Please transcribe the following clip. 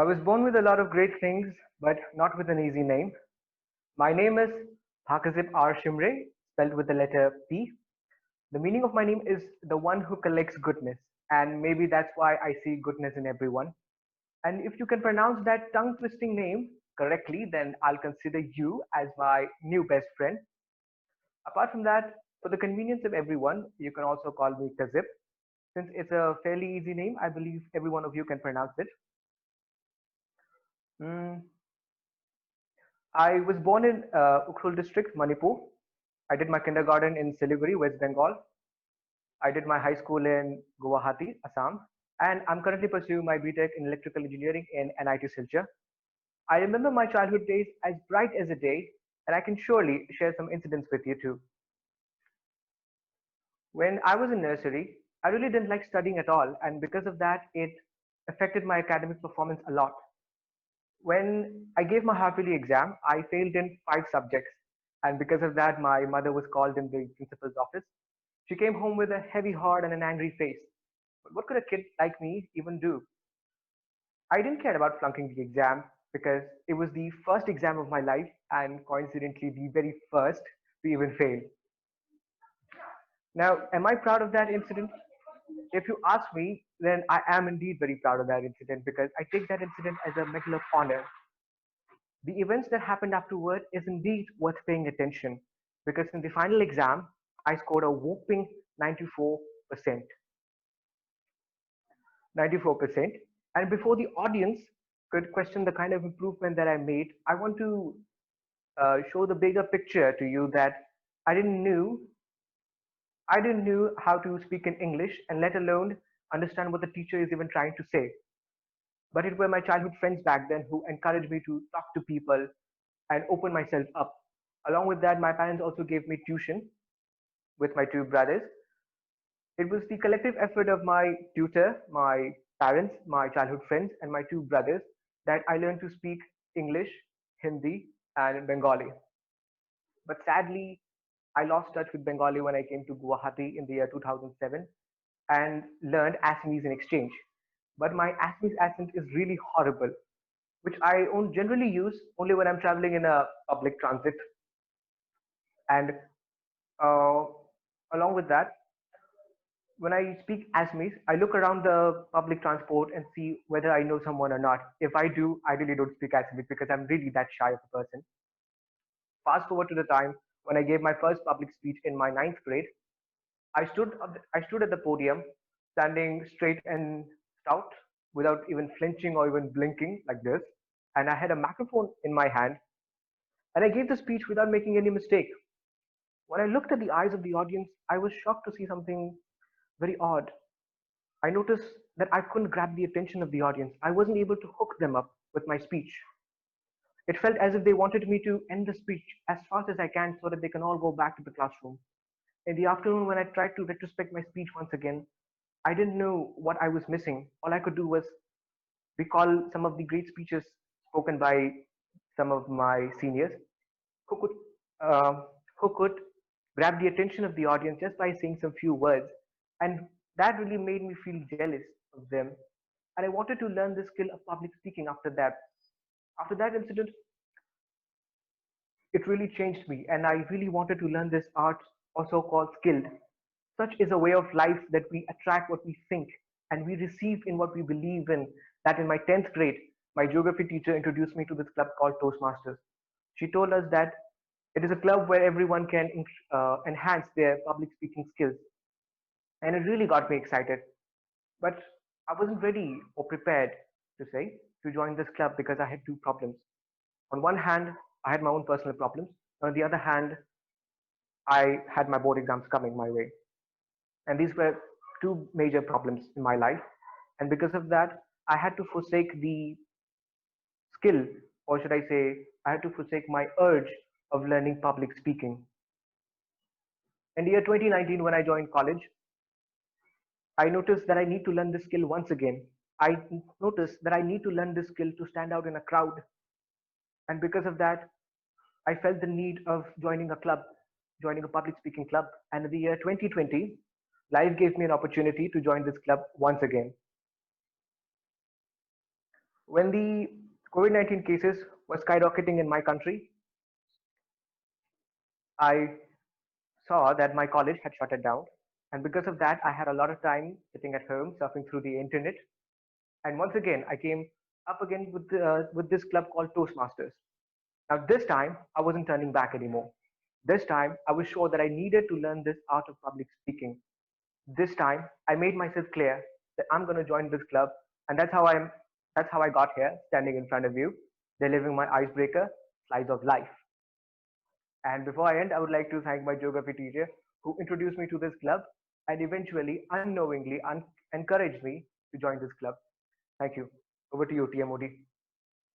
I was born with a lot of great things, but not with an easy name. My name is Kazip Shimre, spelled with the letter P. The meaning of my name is the one who collects goodness, and maybe that's why I see goodness in everyone. And if you can pronounce that tongue twisting name correctly, then I'll consider you as my new best friend. Apart from that, for the convenience of everyone, you can also call me Kazip. Since it's a fairly easy name, I believe every one of you can pronounce it. Mm, I was born in Ukhrul district, Manipur. I did my kindergarten in Siliguri, West Bengal. I did my high school in Guwahati, Assam. And I'm currently pursuing my BTech in electrical engineering in NIT Silchar. I remember my childhood days as bright as a day, and I can surely share some incidents with you too. When I was in nursery, I really didn't like studying at all, and because of that, it affected my academic performance a lot. When I gave my half yearly exam, I failed in 5 subjects, and because of that, my mother was called in the principal's office. She came home with a heavy heart and an angry face. But what could a kid like me even do? I didn't care about flunking the exam because it was the first exam of my life and coincidentally the very first to even fail. Now, am I proud of that incident? If you ask me, then I am indeed very proud of that incident because I take that incident as a medal of honor. The events that happened afterward is indeed worth paying attention because in the final exam, I scored a whopping 94%. 94%. And before the audience could question the kind of improvement that I made, I want to show the bigger picture to you that I didn't knew I didn't knew how to speak in English and let alone understand what the teacher is even trying to say. But it were my childhood friends back then who encouraged me to talk to people and open myself up. Along with that, my parents also gave me tuition with my 2 brothers. It was the collective effort of my tutor, my parents, my childhood friends, and my 2 brothers that I learned to speak English, Hindi, and Bengali. But sadly, I lost touch with Bengali when I came to Guwahati in the year 2007 and learned Assamese in exchange. But my Assamese accent is really horrible, which I generally use only when I'm traveling in a public transit. And uh, along with that, when I speak Assamese, I look around the public transport and see whether I know someone or not. If I do, I really don't speak Assamese because I'm really that shy of a person. Fast forward to the time when I gave my first public speech in my ninth grade. I stood at the podium, standing straight and stout, without even flinching or even blinking like this. And I had a microphone in my hand, and I gave the speech without making any mistake. When I looked at the eyes of the audience, I was shocked to see something very odd. I noticed that I couldn't grab the attention of the audience. I wasn't able to hook them up with my speech. It felt as if they wanted me to end the speech as fast as I can so that they can all go back to the classroom. In the afternoon, when I tried to retrospect my speech once again, I didn't know what I was missing. All I could do was recall some of the great speeches spoken by some of my seniors who could, uh, who could grab the attention of the audience just by saying some few words. And that really made me feel jealous of them. And I wanted to learn the skill of public speaking after that. After that incident, it really changed me, and I really wanted to learn this art, also called skilled. Such is a way of life that we attract what we think and we receive in what we believe in. That in my 10th grade, my geography teacher introduced me to this club called Toastmasters. She told us that it is a club where everyone can enhance their public speaking skills. And it really got me excited. But I wasn't ready or prepared to say to join this club because I had 2 problems. On one hand, I had my own personal problems. On the other hand, I had my board exams coming my way. And these were 2 major problems in my life. And because of that, I had to forsake the skill, or should I say, I had to forsake my urge of learning public speaking. In the year 2019, when I joined college, I noticed that I need to learn this skill once again. I noticed that I need to learn this skill to stand out in a crowd. And because of that, I felt the need of joining a club, joining a public speaking club. And in the year 2020, life gave me an opportunity to join this club once again. When the COVID-19 cases were skyrocketing in my country, I saw that my college had shut it down. And because of that, I had a lot of time sitting at home surfing through the internet. And once again, I came up again with this club called Toastmasters. Now, this time, I wasn't turning back anymore. This time, I was sure that I needed to learn this art of public speaking. This time, I made myself clear that I'm going to join this club, and that's how I got here, standing in front of you, delivering my icebreaker, slice of life. And before I end, I would like to thank my geography teacher who introduced me to this club and eventually, unknowingly, encouraged me to join this club. Thank you. Over to you, TMOD.